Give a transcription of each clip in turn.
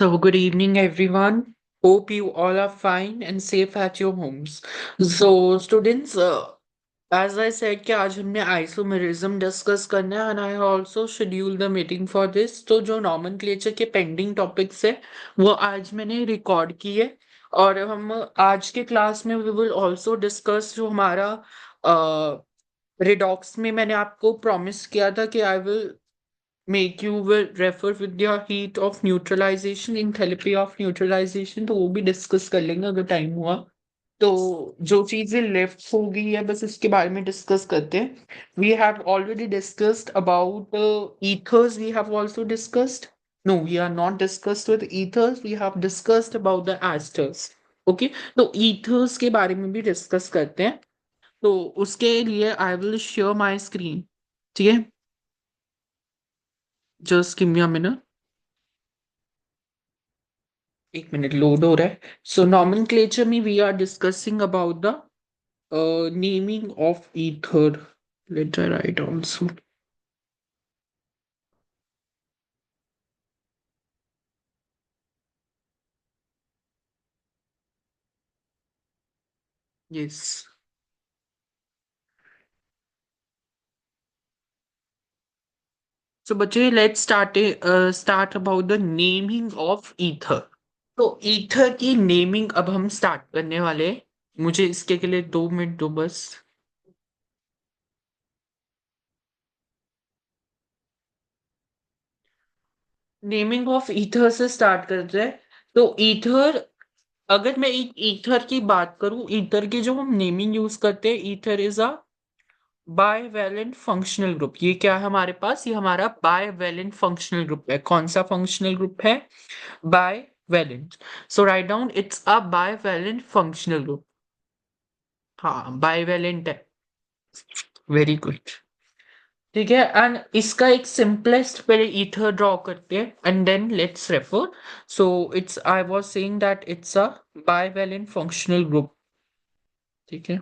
So, good evening, everyone. Hope you all are fine and safe at your homes. So, students, as I said कि आज हमने isomerism discuss करना है and I also schedule the meeting for this. तो जो nomenclature के pending topics है वो आज मैंने रिकॉर्ड किए और हम आज के क्लास में we will also discuss जो हमारा रिडॉक्स में मैंने आपको प्रॉमिस किया था कि I will make you will refer with your heat of neutralization enthalpy of neutralization तो वो भी डिस्कस कर लेंगे अगर टाइम हुआ तो जो चीजें लेफ्ट हो गई है बस इसके बारे में डिस्कस करते हैं we have already discussed about ethers we have also discussed no we are not discussed with ethers we have discussed about the esters okay तो ethers के बारे में भी डिस्कस करते हैं तो उसके लिए I will share my screen ठीक है just give me a minute एक मिनट लोड हो रहा है सो नॉमेनक्लेचर में we are discussing about the naming of ether let I write also yes so बच्चे let's start about the naming of ether तो ether की naming अब हम स्टार्ट करने वाले हैं। मुझे इसके के लिए 2 मिनट दो बस नेमिंग ऑफ ईथर से स्टार्ट करते हैं तो ईथर अगर मैं एक ईथर की बात करूं ईथर की जो हम नेमिंग यूज करते हैं ether is a bivalent functional group ये क्या है हमारे पास ये हमारा बायवैलेंट फंक्शनल ग्रुप है कौन सा फंक्शनल ग्रुप है bivalent so write down it's a bivalent functional group हाँ बायवैलेंट है वेरी गुड ठीक है एंड इसका एक सिंपलेस्ट पहले ईथर ड्रॉ करते हैं and then let's refer so it's I was saying that it's a bivalent functional group ठीक है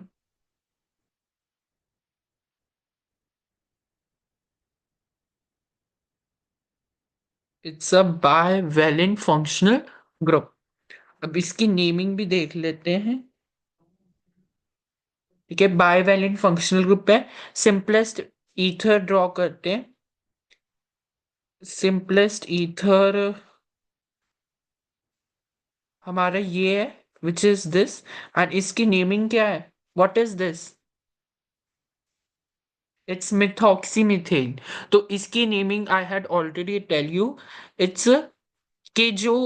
it's a bivalent functional group अब इसकी नेमिंग भी देख लेते हैं ठीक है बायवैलेंट फंक्शनल ग्रुप है सिंपलेस्ट ईथर ड्रॉ करते हैं सिंपलेस्ट ईथर हमारा ये है विच इज दिस एंड इसकी नेमिंग क्या है what is this it's methoxymethane तो इसकी naming I had already tell you it's के जो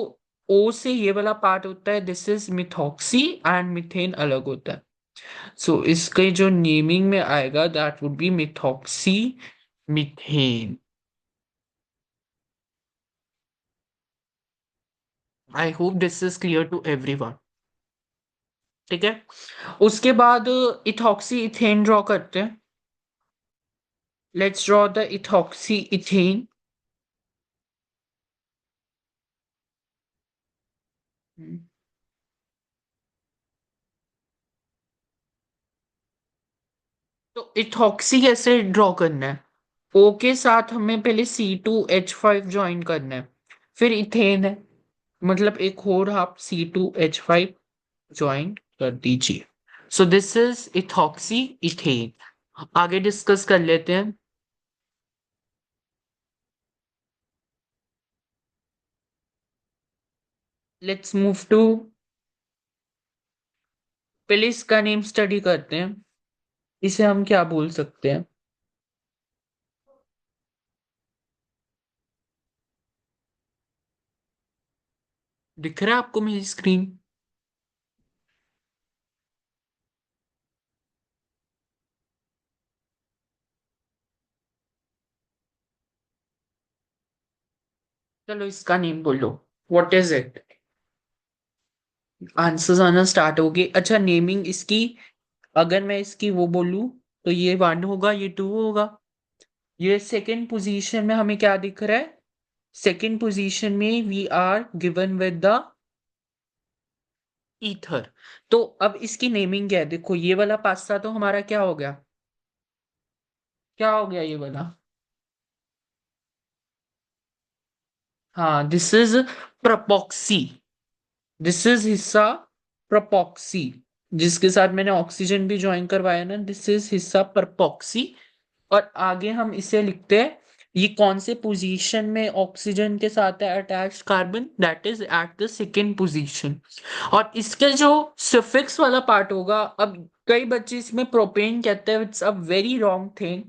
ओ से ये वाला पार्ट होता है this is methoxy and methane अलग होता है सो इसके जो नेमिंग में आएगा that would be methoxy methane I hope this is clear to everyone ठीक है उसके बाद इथॉक्सी इथेन ड्रॉ करते हैं let's draw the ethoxy ethane तो इथॉक्सी कैसे ड्रॉ करना है ओ के साथ हमें पहले C2H5 ज्वाइन करना है फिर इथेन है मतलब एक और आप C2H5 ज्वाइन कर दीजिए सो दिस इज इथॉक्सी इथेन आगे डिस्कस कर लेते हैं लेट्स मूव टू पहले इसका नेम स्टडी करते हैं इसे हम क्या बोल सकते हैं दिख रहा है आपको मेरी स्क्रीन चलो इसका नेम बोलो व्हाट इज इट आंसर्स आना स्टार्ट हो गए अच्छा नेमिंग इसकी अगर मैं इसकी वो बोलूं तो ये 1 होगा ये 2 होगा ये सेकंड पोजीशन में हमें क्या दिख रहा है सेकंड पोजीशन में we are given with the ether तो अब इसकी नेमिंग क्या है देखो ये वाला पास्ता तो हमारा क्या हो गया क्या हो गया ये वाला हाँ, दिस इज प्रपोक्सी। दिस इज हिस्सा प्रपोक्सी, जिसके साथ मैंने ऑक्सीजन भी ज्वाइन करवाया ना, दिस इज हिस्सा प्रपोक्सी। और आगे हम इसे लिखते हैं, ये कौन से पोजीशन में ऑक्सीजन के साथ है attached carbon, that is at the second position. और इसके जो सफिक्स वाला पार्ट होगा, अब कई बच्चे इसमें प्रोपेन कहते हैं, it's a very wrong thing.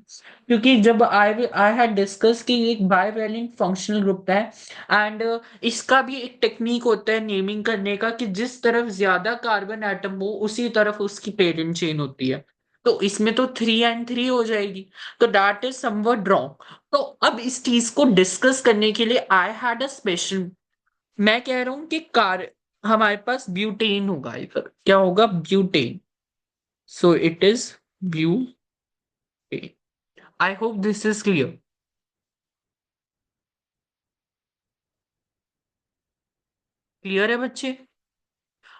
क्योंकि जब आई आई हैड डिस्कस कि ये एक बाइवैलेंट फंक्शनल ग्रुप है, एंड इसका भी एक टेक्निक होता है नेमिंग करने का, कि जिस तरफ ज्यादा कार्बन एटम हो उसी तरफ उसकी पेरेंट चेन होती है। तो इसमें तो 3 and 3 हो जाएगी, तो दैट इज समवट रॉन्ग। तो अब इस चीज को डिस्कस करने के लिए आई हैड अ स्पेशल, मैं कह रहा हूं कि कार हमारे पास ब्यूटेन होगा इधर, क्या होगा, butane. So it is butane. I hope this is clear. Clear है बच्चे?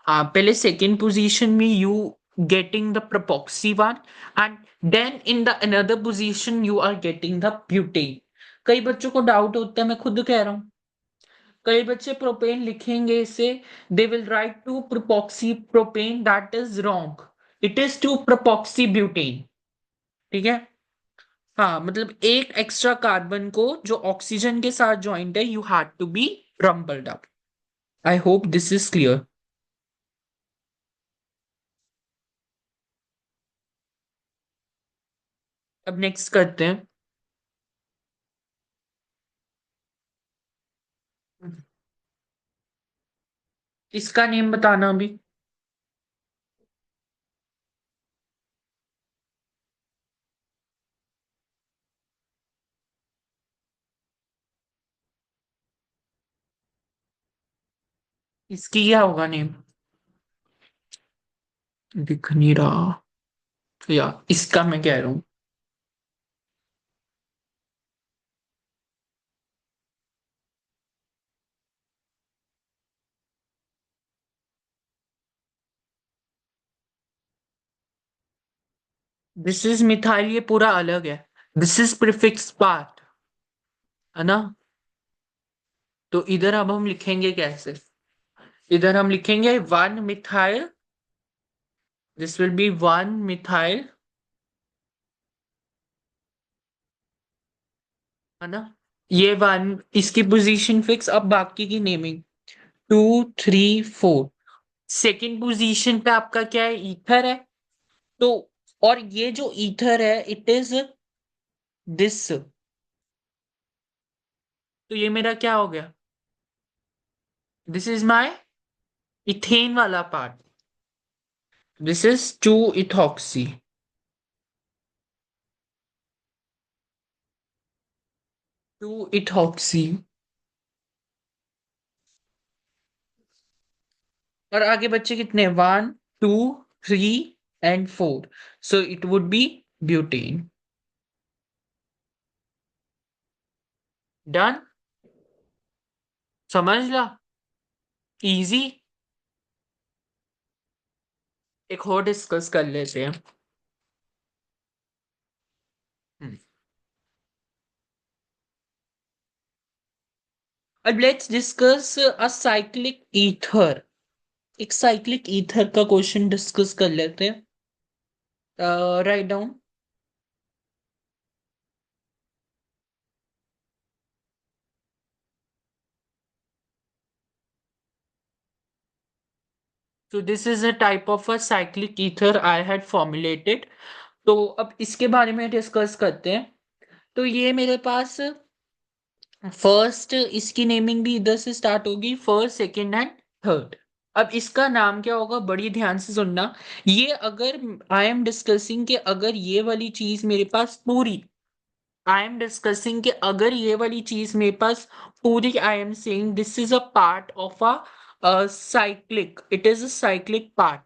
हाँ, पहले सेकेंड पोजीशन में you getting the propoxy one, and then in the another position you are getting the butane। कई बच्चों को डाउट होता है, मैं खुद कह रहा हूँ, कई बच्चे प्रोपेन लिखेंगे इसे, they will write two propoxy propane, that is wrong, it is two propoxy butane. ठीक है? हाँ, मतलब एक एक्स्ट्रा कार्बन को जो ऑक्सीजन के साथ ज्वाइंट है, you had to be rumbled up. I hope this is clear. अब नेक्स्ट करते हैं। इसका नेम बताना अभी। इसकी क्या होगा नेम? दिख नहीं रहा, या इसका मैं कह रहा हूँ। दिस इज मिथाइल, ये पूरा अलग है। दिस इज प्रीफिक्स पार्ट, है ना? तो इधर अब हम लिखेंगे कैसे? इधर हम लिखेंगे one methyl, this will be one methyl, है ना? ये वन, इसकी पोजीशन फिक्स। अब बाकी की नेमिंग, 2 3 4। सेकेंड पोजीशन पे आपका क्या है, ईथर है। तो और ये जो ईथर है, इट इज दिस, तो ये मेरा क्या हो गया, दिस इज माय इथेन वाला part, this is 2 ethoxy, 2 ethoxy. और आगे बच्चे कितने, 1 2 3 and 4, so it would be butane. Done? समझ ला, इजी। एक और डिस्कस कर लेते हैं। हम्म। अब let's discuss a cyclic ether. एक साइक्लिक ईथर का क्वेश्चन डिस्कस कर लेते हैं। Write down. So this is a type of a cyclic ether I had formulated। तो अब इसके बारे में डिस्कस करते हैं। तो ये मेरे पास फर्स्ट, इसकी नेमिंग भी इधर से स्टार्ट होगी, फर्स्ट सेकंड एंड थर्ड। अब इसका नाम क्या होगा, बड़ी ध्यान से सुनना। ये अगर आई एम डिस्कसिंग कि अगर ये वाली चीज मेरे पास पूरी, आई एम डिस्कसिंग कि अगर ये वाली चीज मेरे पास पूरी, आई am saying this is a part of a cyclic, it is a cyclic part।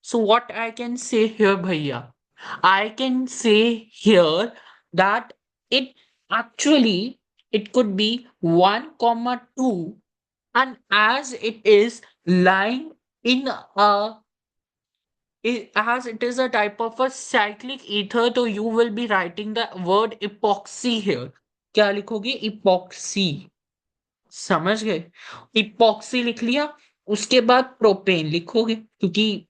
So what I can say here भैया, I can say here that it actually, it could be 1 2, and as it is lying in a, as it is a type of a cyclic ether, so you will be writing the word epoxy here। क्या लिखोगे, epoxy। समझ गए? Epoxy लिख लिया, उसके बाद propane लिखोगे, क्योंकि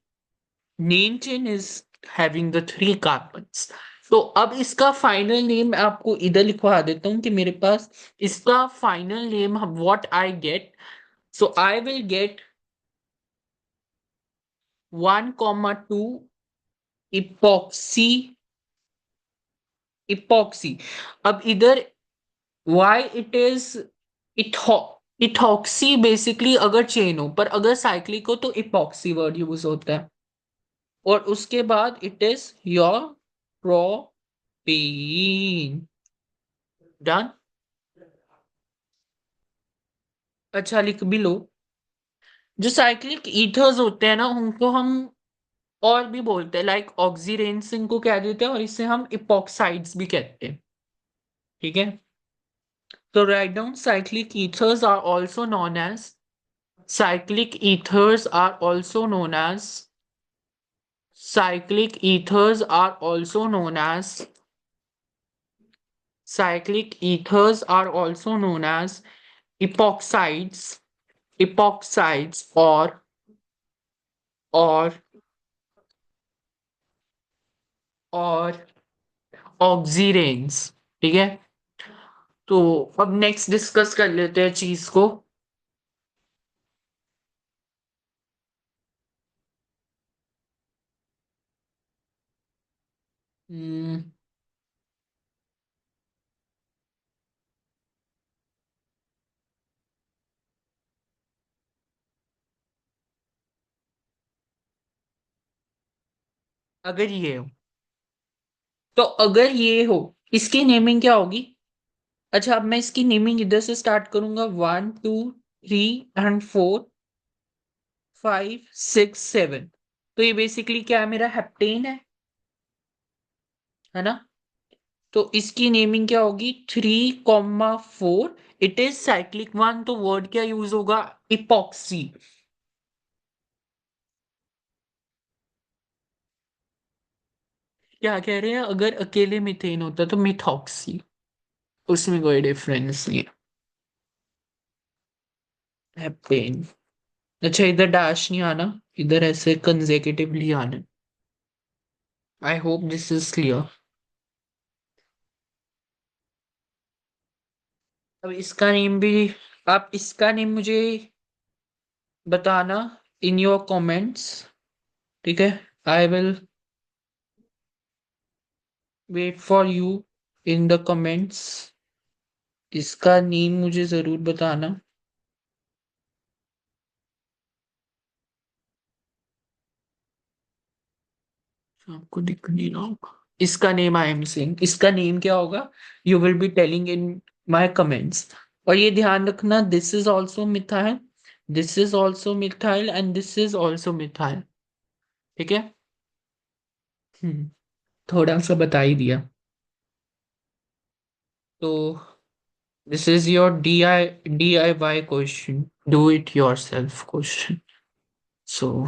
name chain is having the 3 carbons. तो अब इसका फाइनल नेम आपको इधर लिखवा देता हूं कि मेरे पास इसका final name what I get. So I will get 1,2 epoxy, epoxy. अब इधर why it is etho ethoxy basically अगर चेन हो, पर अगर साइक्लिक हो तो इपॉक्सी वर्ड यूज होता है। और उसके बाद it is your propene. Done. अच्छा, लिख भी लो। जो साइक्लिक ईथर्स होते हैं ना, उनको हम और भी बोलते हैं, लाइक ऑक्सीरेंस इनको कह देते हैं, और इसे हम इपॉक्साइड्स भी कहते हैं। ठीक है। तो write down, cyclic ethers are also known as cyclic ethers are also known as cyclic ethers are also known as cyclic ethers are also known as epoxides, epoxides or और ऑक्सीरेंस। ठीक है। तो अब नेक्स्ट डिस्कस कर लेते हैं चीज को। हम्म, अगर ये हो, तो अगर ये हो, इसकी नेमिंग क्या होगी? अच्छा, अब मैं इसकी नेमिंग इधर से स्टार्ट करूंगा, 1 2 3 एंड 4 5 6 7। तो ये बेसिकली क्या है, मेरा हेप्टेन है ना? तो इसकी नेमिंग क्या होगी, 3,4। इट इज साइक्लिक वन, तो वर्ड क्या यूज होगा, इपॉक्सी। क्या कह रहे हैं, अगर अकेले मीथेन होता तो मिथॉक्सी, उसमें कोई डिफरेंस नहीं है। हेप्टेन। अच्छा, इधर डैश नहीं आना, इधर ऐसे कंसेक्यूटिवली आना। आई होप दिस इज क्लियर। अब इसका नेम भी, आप इसका नेम मुझे बताना इन योर कमेंट्स। ठीक है। I will wait for you in the comments. इसका नेम मुझे जरूर बताना। आपको दिख नहीं रहा होगा इसका नेम, आई एम सेइंग इसका नेम क्या होगा, you will be telling in my comments. और ये ध्यान रखना, this is also methyl, this is also methyl and this is also methyl. ठीक है। हम्म, थोड़ा सा बता ही दिया। तो this is your DIY question, do it yourself question. So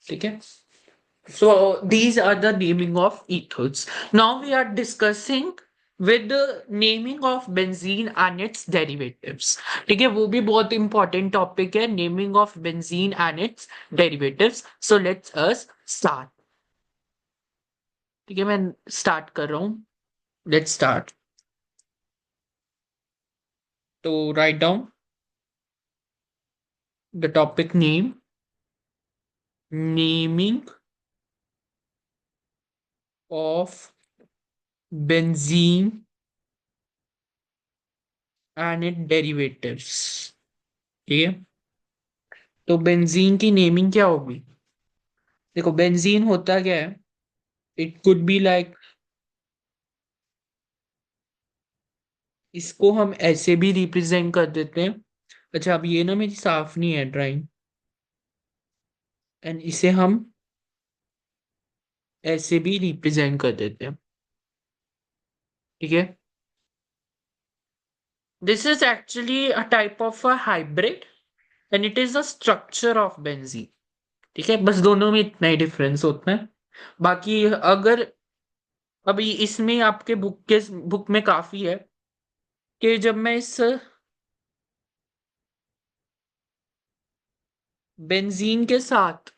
ठीक है। So these are the naming of ethers. Now we are discussing with the naming of benzene and its derivatives. ठीक है, वो भी बहुत important topic है, naming of benzene and its derivatives. So let's us start. ठीक है, मैं start कर रहा हूँ। Let's start. तो write down the topic name, naming of benzene and its derivatives. ठीक है। तो बेंजीन की नेमिंग क्या होगी? देखो, बेंजीन होता क्या है, इट कुड बी लाइक, इसको हम ऐसे भी रिप्रेजेंट कर देते हैं। अच्छा, अब ये ना मेरी साफ नहीं है ड्राइंग, एंड इसे हम ऐसे भी रिप्रेजेंट कर देते हैं। ठीक है। This is actually a type of a hybrid and it is the structure of benzene. ठीक है, बस दोनों में इतना ही डिफरेंस होता है। बाकी अगर अभी इसमें आपके बुक में काफी है कि जब मैं इस बेंजीन के साथ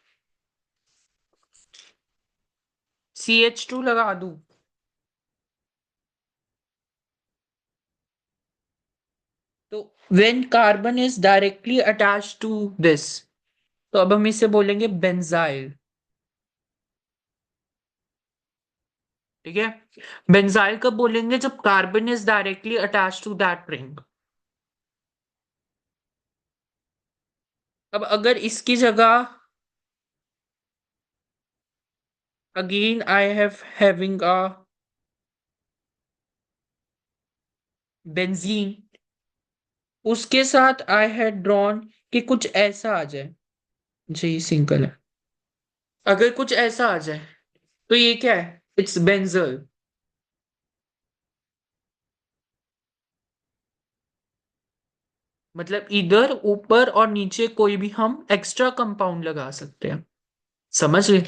CH2 लगा दूं? तो when carbon is directly attached to this, तो अब हम इसे बोलेंगे बेंजाइल। ठीक है, बेंजाइल कब बोलेंगे? जब carbon is directly attach to that ring. अब अगर इसकी जगह again I have having a benzene, उसके साथ आई हैड ड्रॉन कि कुछ ऐसा आ जाए, जी सिंगल है, अगर कुछ ऐसा आ जाए तो ये क्या है? It's benzyl. मतलब इधर ऊपर और नीचे कोई भी हम एक्स्ट्रा कंपाउंड लगा सकते हैं। समझ गए?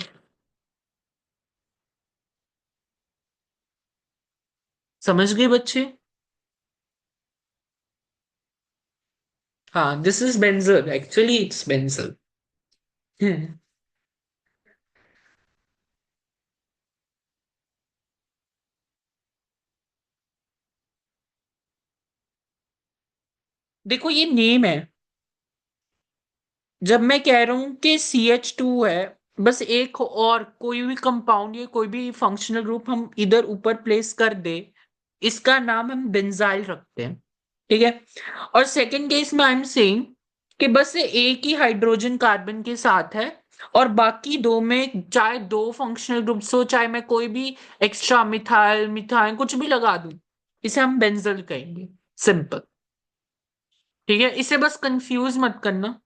समझ गए बच्चे? हाँ, this is benzyl, actually it's benzyl. देखो ये नेम है। जब मैं कह रहा हूं कि CH2 है, बस एक और कोई भी कंपाउंड या कोई भी फंक्शनल ग्रुप हम इधर ऊपर प्लेस कर दे, इसका नाम हम बेंजाइल रखते हैं। ठीक है। और सेकंड केस में आई एम सेइंग कि बस एक ही हाइड्रोजन कार्बन के साथ है, और बाकी दो में चाहे दो फंक्शनल ग्रुप्स हो, चाहे मैं कोई भी एक्स्ट्रा मिथाइल मिथाइल कुछ भी लगा दूं, इसे हम बेंजल कहेंगे। सिंपल। ठीक है, इसे बस कंफ्यूज मत करना।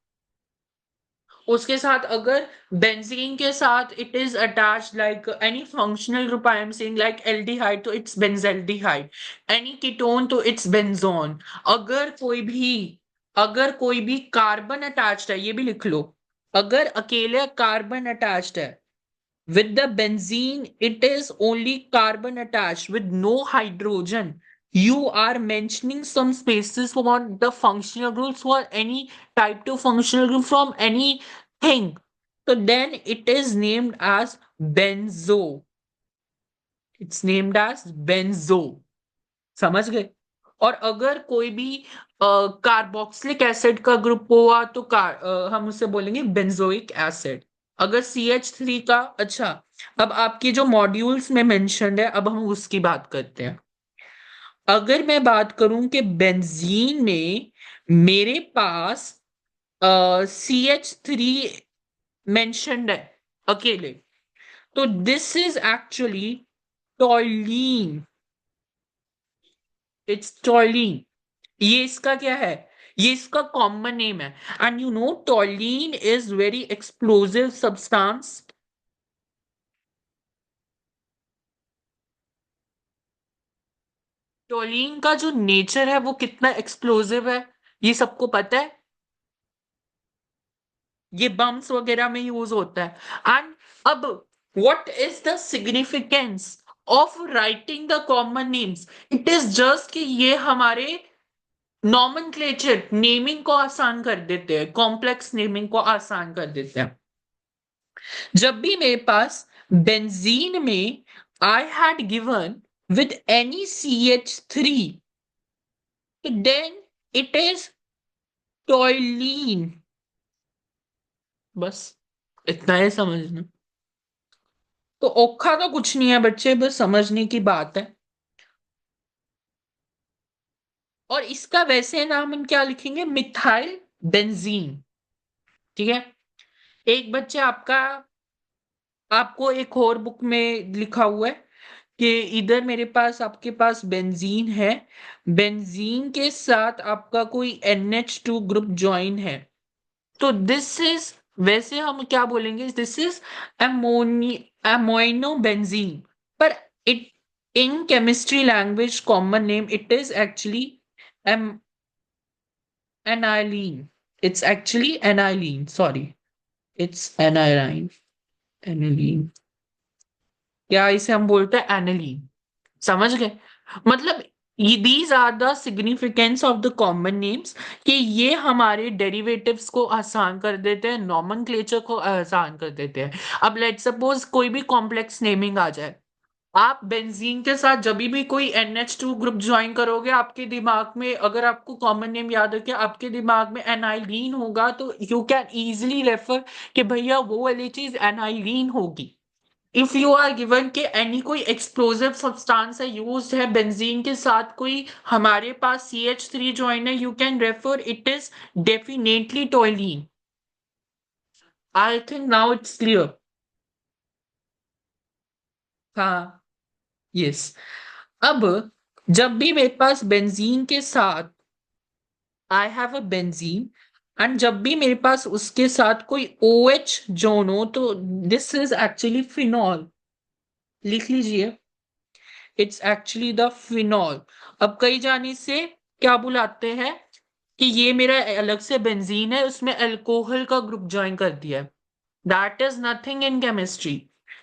उसके साथ अगर बेंजीन के साथ it is attached like any functional group, I am saying like aldehyde, तो इट्स बेंजल्डिहाइड। एनी कीटोन तो इट्स बेंजोन। अगर कोई भी अगर कोई भी कार्बन अटैच्ड है, ये भी लिख लो, अगर अकेले कार्बन अटैच्ड है with the benzene, it is only carbon attached with no hydrogen. You are mentioning some spaces for the functional groups for any type 2 functional group from anything. So then it is named as benzo. It's named as benzo. समझ गए? और अगर कोई भी carboxylic acid का group हुआ तो हम उसे बोलेंगे बेंजोइक एसिड। अगर CH3 का, अच्छा, अब आपकी जो मॉड्यूल्स में मेंशन्ड है, अब हम उसकी बात करते हैं। अगर मैं बात करूं कि बेंजीन में मेरे पास CH3 मेंशन्ड है अकेले, तो this is actually toluene. It's toluene. ये इसका क्या है? ये इसका कॉमन नेम है। And you know toluene is very explosive substance. Toluene का जो नेचर है वो कितना एक्सप्लोसिव है, ये सबको पता है। ये बम्स वगैरह में यूज होता है। एंड अब what is the significance of writing the common names? It is just कि ये हमारे नॉमेनक्लेचर नेमिंग को आसान कर देते हैं, कॉम्प्लेक्स नेमिंग को आसान कर देते हैं। जब भी मेरे पास बेंजीन में I had given with any CH3, then it is toluene। बस इतना ही समझना। तो औखा तो कुछ नहीं है बच्चे, बस समझने की बात है। और इसका वैसे नाम हम क्या लिखेंगे? Methyl benzene. ठीक है। एक बच्चे आपका, आपको एक और बुक में लिखा हुआ है कि इधर मेरे पास, आपके पास बेंजीन है, बेंजीन के साथ आपका कोई NH2 ग्रुप ज्वाइन है, तो दिस इज, वैसे हम क्या बोलेंगे? This is amino amino benzene. पर it in chemistry language common name it is actually um aniline. It's actually aniline, sorry, it's aniline, aniline. क्या इसे हम बोलते हैं? एनालीन। समझ गए? मतलब these are the significance of the common names, कि ये हमारे डेरिवेटिव्स को आसान कर देते हैं, नॉमेनक्लेचर को आसान कर देते हैं। अब लेट सपोज कोई भी कॉम्प्लेक्स नेमिंग आ जाए, आप बेंजीन के साथ जब भी कोई NH2 ग्रुप ज्वाइन करोगे, आपके दिमाग में अगर आपको कॉमन नेम याद रखे, आपके दिमाग में एनाइलीन होगा, तो यू कैन इजीली रेफर कि भैया वो वाली चीज एनाइलीन होगी। इफ यू आर गिवन कि एनी कोई एक्सप्लोजिव सब्सटेंस है यूज है बेंजीन के साथ, कोई हमारे पास CH3 ज्वाइन है, you can refer it is definitely टोलीन। I think now it's clear. हाँ, यस। अब जब भी मेरे पास बेंजीन के साथ I have a benzene, and जब भी मेरे पास उसके साथ कोई OH जोन हो, तो दिस इज एक्चुअली फिनॉल। लिख लीजिए, इट्स एक्चुअली द फिनॉल। अब कई जाने से क्या बुलाते हैं कि ये मेरा अलग से बेंजीन है, उसमें अल्कोहल का ग्रुप ज्वाइन कर दिया है। That is nothing in chemistry.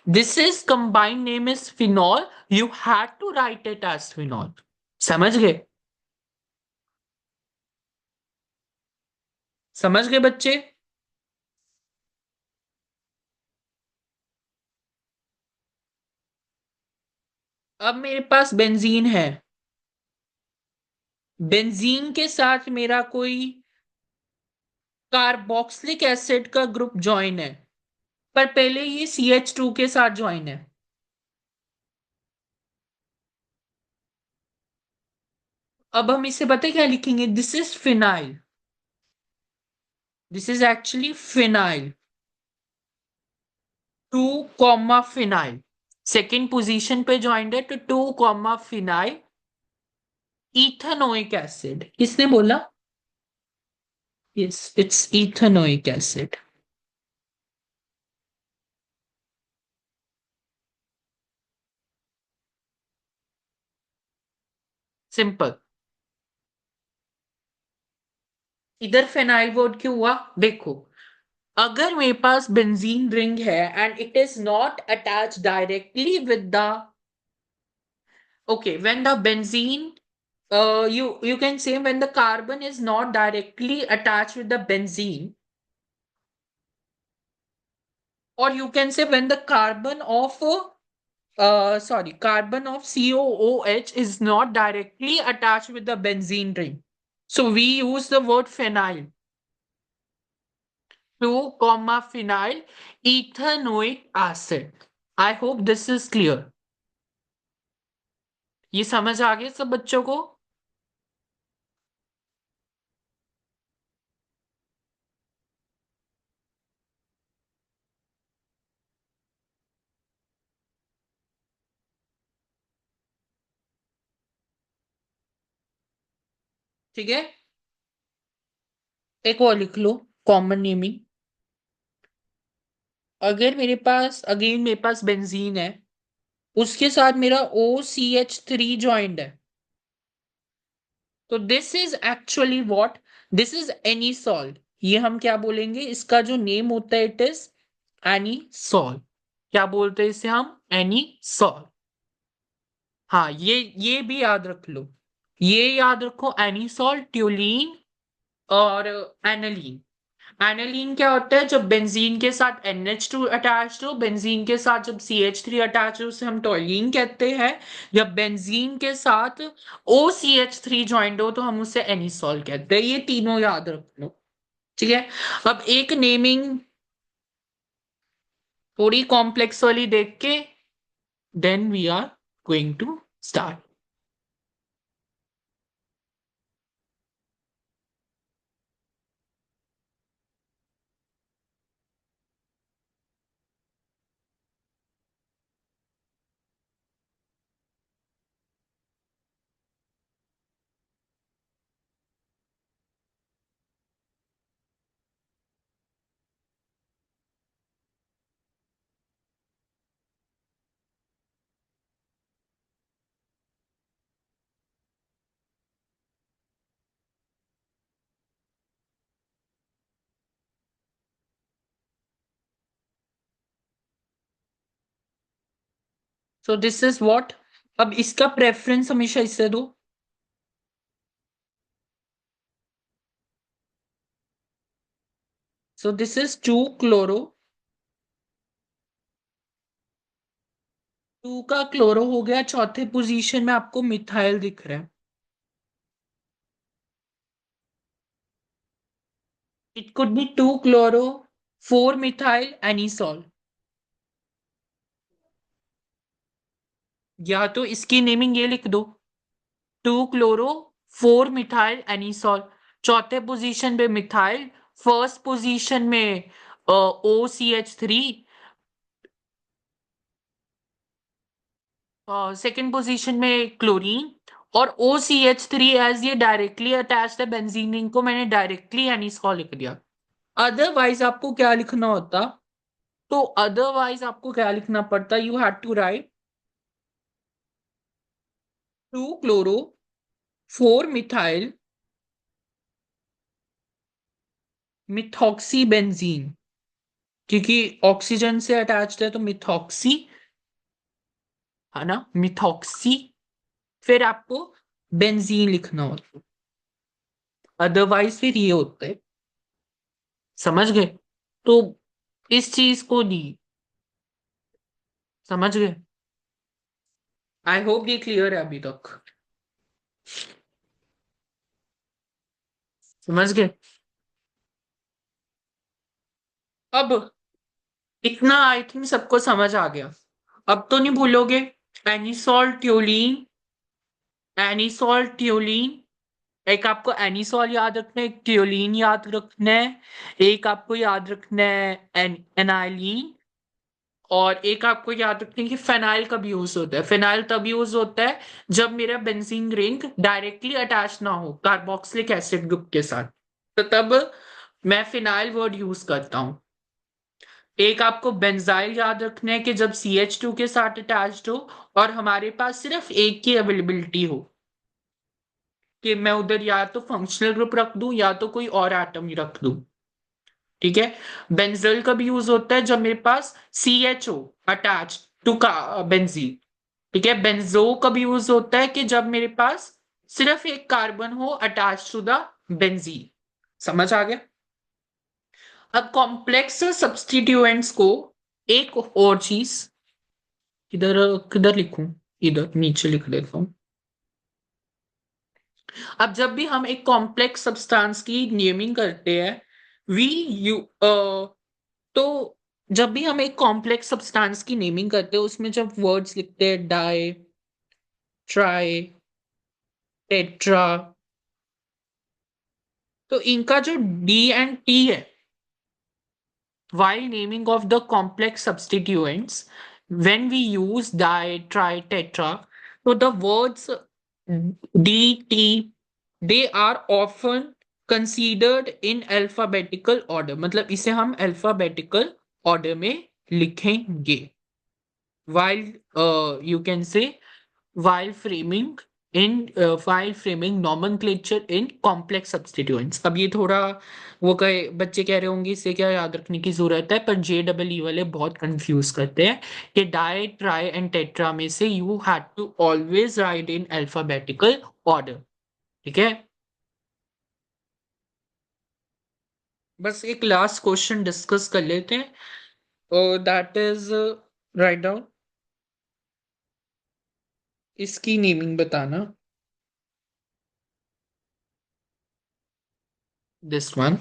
This is combined name is phenol, you had to write it as phenol. समझ गए? समझ गए बच्चे? अब मेरे पास बेंजीन है, बेंजीन के साथ मेरा कोई कार्बोक्सिलिक एसिड का ग्रुप ज्वाइन है, पर पहले ये CH2 के साथ ज्वाइन है। अब हम इसे पता है क्या लिखेंगे? This is phenyl. This is actually phenyl. 2 phenyl second position पे ज्वाइंट है, तो 2 फिनाइल इथेनोइक एसिड। किसने बोला? Yes, it's ethanoic acid. Simple. इधर फेनाइल वर्ड क्यों हुआ? देखो, अगर मेरे पास बेंजीन रिंग है and it is not attach directly with the, okay, when the benzene, you can say when the carbon is not directly attached with the benzene, or you can say when the carbon of carbon of COOH is not directly attached with the benzene ring. So we use the word phenyl. 2 phenyl ethanoic acid. I hope this is clear. ये समझ आ गया सब बच्चों को? ठीक है, एक और लिख लो, कॉमन नेमिंग। अगर मेरे पास अगेन मेरे पास बेंजीन है, उसके साथ मेरा OCH3 ज्वाइंट है, तो this is actually what, this is anisole. ये हम क्या बोलेंगे, इसका जो नेम होता है इट इज एनीसॉल। क्या बोलते हैं इसे हम? एनीसॉल। हाँ, ये भी याद रख लो, ये याद रखो, एनीसॉल, ट्यूलीन और एनालीन। एनालीन क्या होता है? जब बेंजीन के साथ NH2 अटैच्ड हो, बेंजीन के साथ जब CH3 अटैच हो, उसे हम टोलीन कहते हैं। जब बेंजीन के साथ OCH3 ज्वाइंट हो, तो हम उसे एनिसॉल कहते हैं। ये तीनों याद रख लो। ठीक है, अब एक नेमिंग थोड़ी कॉम्प्लेक्स वाली देख के then we are going to start. So this is what. अब इसका प्रेफरेंस हमेशा इससे दो। सो दिस इज 2 क्लोरो। 2 का क्लोरो हो गया। चौथे पोजीशन में आपको मिथाइल दिख रहा है। It could be 2 chloro 4 methyl anisole. या तो इसकी नेमिंग ये लिख दो, 2 क्लोरो 4 मिथाइल एनिसोल। चौथे पोजीशन पे मिथाइल, फर्स्ट पोजीशन में OCH3, सेकंड पोजीशन में क्लोरीन। और OCH3 एज ये डायरेक्टली अटैच्ड है बेंजीन को, मैंने डायरेक्टली एनिसोल लिख दिया। अदरवाइज आपको क्या लिखना होता? तो अदरवाइज आपको क्या लिखना पड़ता? You had to write 2 chloro 4 methyl methoxy benzene, क्योंकि ऑक्सीजन से अटैच्ड है तो मिथॉक्सी, है ना, मिथॉक्सी। फिर आपको बेंजीन लिखना होता, अदरवाइज फिर ये होता है। समझ गए? तो इस चीज को नहीं समझ गए? आई होप ये क्लियर है अभी तक। समझ गए? अब इतना आई थिंक सबको समझ आ गया। अब तो नहीं भूलोगे? Anisole ट्योलीन, anisole ट्योलीन। एक आपको एनिसोल याद रखना है, एक ट्योलीन याद रखना है, एक आपको याद रखना है एनाइलीन। और एक आपको याद रखना है कि फेनाइल कब यूज होता है। फेनाइल तब यूज होता है जब मेरा बेंजीन रिंग डायरेक्टली अटैच ना हो कार्बोक्सिलिक एसिड ग्रुप के साथ, तो तब मैं फिनाइल वर्ड यूज करता हूं। एक आपको बेंजाइल याद रखना है कि जब CH2 के साथ अटैच्ड हो और हमारे पास सिर्फ एक की अवेलेबिलिटी हो, कि मैं उधर या तो फंक्शनल ग्रुप रख दूं या तो कोई और एटम ही रख दूं। ठीक है। बेंजल का भी यूज होता है जब मेरे पास CHO अटैच टू का बेंजीन। ठीक है। बेंजो का भी यूज होता है कि जब मेरे पास सिर्फ एक कार्बन हो अटैच टू द बेंजीन। समझ आ गया? अब कॉम्प्लेक्स सब्स्टिट्यूएंट्स को एक और चीज, किधर किधर लिखूं, इधर नीचे लिख देता हूं। अब जब भी हम एक कॉम्प्लेक्स सब्सटेंस की नेमिंग करते हैं, वी यू तो जब भी हम एक कॉम्प्लेक्स सब्सटेंस की नेमिंग करते हैं उसमें जब वर्ड्स लिखते हैं डाई, ट्राई, टेट्रा, तो इनका जो D and T है, while naming of the complex substituents, when we use di, tri, tetra, so the words D, T, they are often considered in alphabetical order। मतलब इसे हम alphabetical order में लिखेंगे। While you can say while framing while framing nomenclature in complex substituents। अब ये थोड़ा वो कहे बच्चे कह रहे होंगे इसे क्या याद रखने की जरूरत है, पर JEE वाले बहुत कंफ्यूज करते हैं कि डाई, ट्राई एंड टेट्रा में से you had to always write in alphabetical order. ठीक है। बस एक लास्ट क्वेश्चन डिस्कस कर लेते हैं, और दैट इज राइट डाउन इसकी नेमिंग बताना, दिस वन।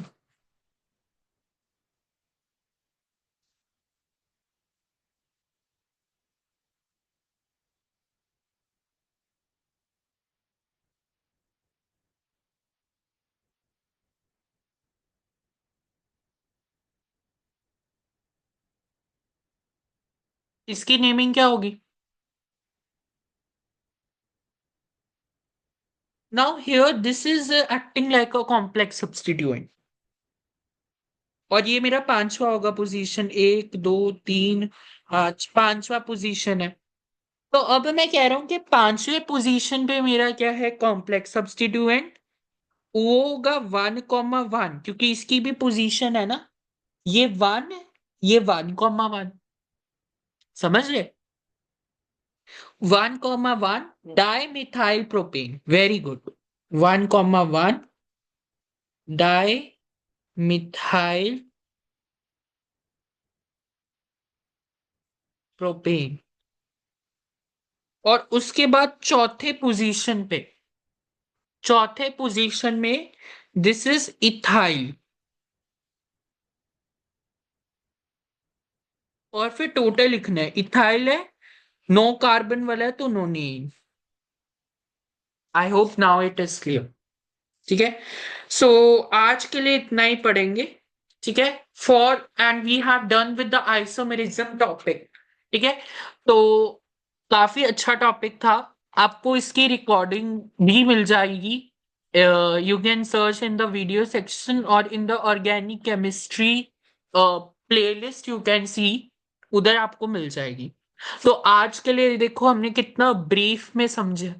इसकी नेमिंग क्या होगी? Now here this is acting like a complex substituent। और ये मेरा पांचवा होगा पोजीशन, 1 2 3 5, पांचवा पोजीशन है। तो अब मैं कह रहा हूं कि पांचवे पोजीशन पे मेरा क्या है कॉम्प्लेक्स सब्स्टिट्यूएंट, वो होगा 1,1, क्योंकि इसकी भी पोजीशन है ना, ये 1, ये 1,1। समझ रहे? 1,1 di methyl propane, very good. 1,1 di methyl propane. और उसके बाद चौथे पोजीशन में दिस इज इथाइल। और फिर टोटल लिखना है, इथाइल है, नो कार्बन वाला है तो nonene. I hope now it is clear. ठीक है। सो आज के लिए इतना ही पढ़ेंगे। ठीक है। For and we have done with the isomerism topic. ठीक है। तो काफी अच्छा टॉपिक था। आपको इसकी रिकॉर्डिंग भी मिल जाएगी। You can search in the video section और in the organic chemistry playlist you can see, उधर आपको मिल जाएगी। तो आज के लिए देखो हमने कितना ब्रीफ में समझे।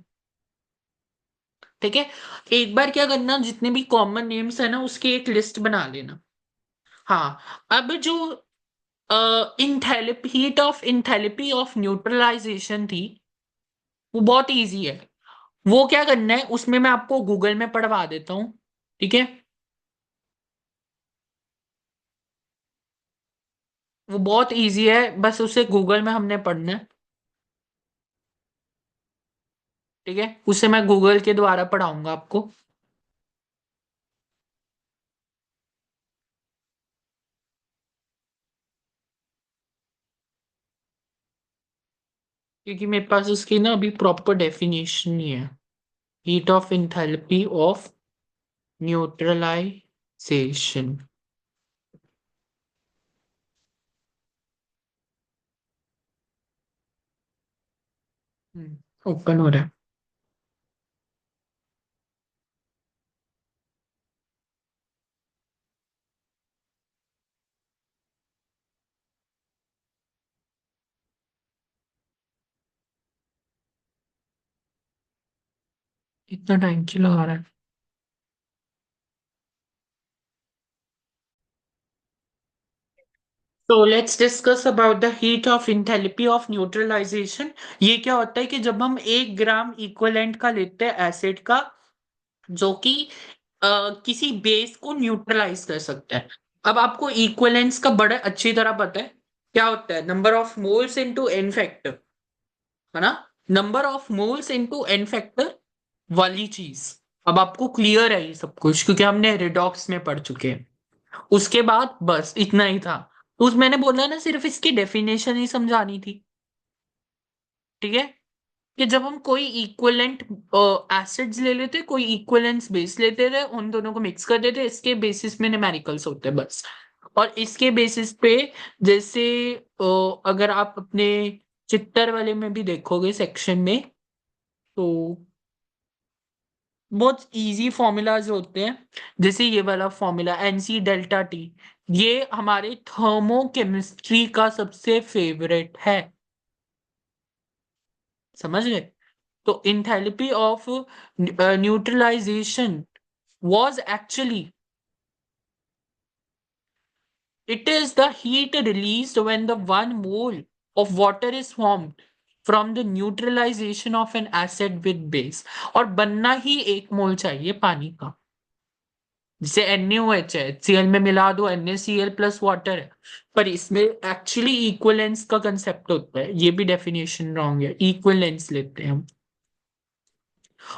ठीक है। एक बार क्या करना, जितने भी कॉमन नेम्स है ना उसकी एक लिस्ट बना लेना। हाँ। अब जो enthalpy, heat of enthalpy of neutralisation थी, वो बहुत इजी है। वो क्या करना है, उसमें मैं आपको गूगल में पढ़वा देता हूँ। ठीक है। वो बहुत इजी है, बस उसे गूगल में हमने पढ़ना है। ठीक है। उसे मैं गूगल के द्वारा पढ़ाऊंगा आपको। क्योंकि मेरे पास उसकी ना अभी प्रॉपर डेफिनेशन नहीं है। Heat of enthalpy of neutralisation. Open हो रहा है। इतना टाइम क्यों लगा रहा है? So let's discuss about the heat of enthalpy of neutralization। ये क्या होता है कि जब हम 1 ग्राम इक्विवेलेंट का लेते हैं एसिड का, जो कि किसी बेस को न्यूट्रलाइज कर सकता है। अब आपको इक्विवेलेंस का बड़ा अच्छी तरह पता है क्या होता है, number of moles into n factor, है ना। Number of moles into n factor वाली चीज। अब आपको क्लियर है ये सब कुछ क्योंकि हमने रिडॉक्स में पढ़ चुके हैं। उसके बाद बस इतना ही था। तो उस मैंने बोला ना, सिर्फ इसकी डेफिनेशन ही समझानी थी। ठीक है। कि जब हम कोई इक्विवेलेंट एसिड्स ले लेते, कोई इक्विवेलेंस बेस लेते थे, उन दोनों को मिक्स कर देते, इसके बेसिस में न्यूमेरिकल्स होते हैं बस। और इसके बेसिस पे जैसे अगर आप अपने चित्तर वाले में भी देखोगे सेक्शन में, तो बहुत इजी फॉर्मूलाज होते हैं। जैसे ये वाला फॉर्मूला एनसी डेल्टा टी, ये हमारे थर्मोकेमिस्ट्री का सबसे फेवरेट है। समझ गए। तो enthalpy of neutralisation was actually, it is the heat released when the 1 mole of water is formed from the neutralization of an acid with base। और बनना ही 1 मोल चाहिए पानी का। जैसे NaOH है, HCl में मिला दो NaCl प्लस वाटर है। पर इसमें एक्चुअली इक्विवेलेंस का कंसेप्ट होता है, ये भी डेफिनेशन रॉन्ग है, इक्विवेलेंस लेते हैं हम।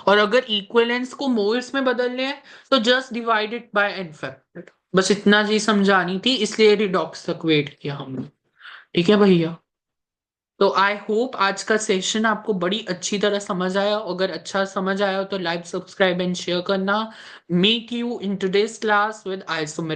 और अगर इक्विवेलेंस को मोल्स में बदलने हैं तो just divide it by n factor. बस इतना चीज समझानी थी, इसलिए रिडॉक्स तक वेट किया हमने। ठीक है भैया। तो आई होप आज का सेशन आपको बड़ी अच्छी तरह समझ आया। अगर अच्छा समझ आया हो तो लाइक, सब्सक्राइब एंड शेयर करना। Meet you in today's class with isomerism.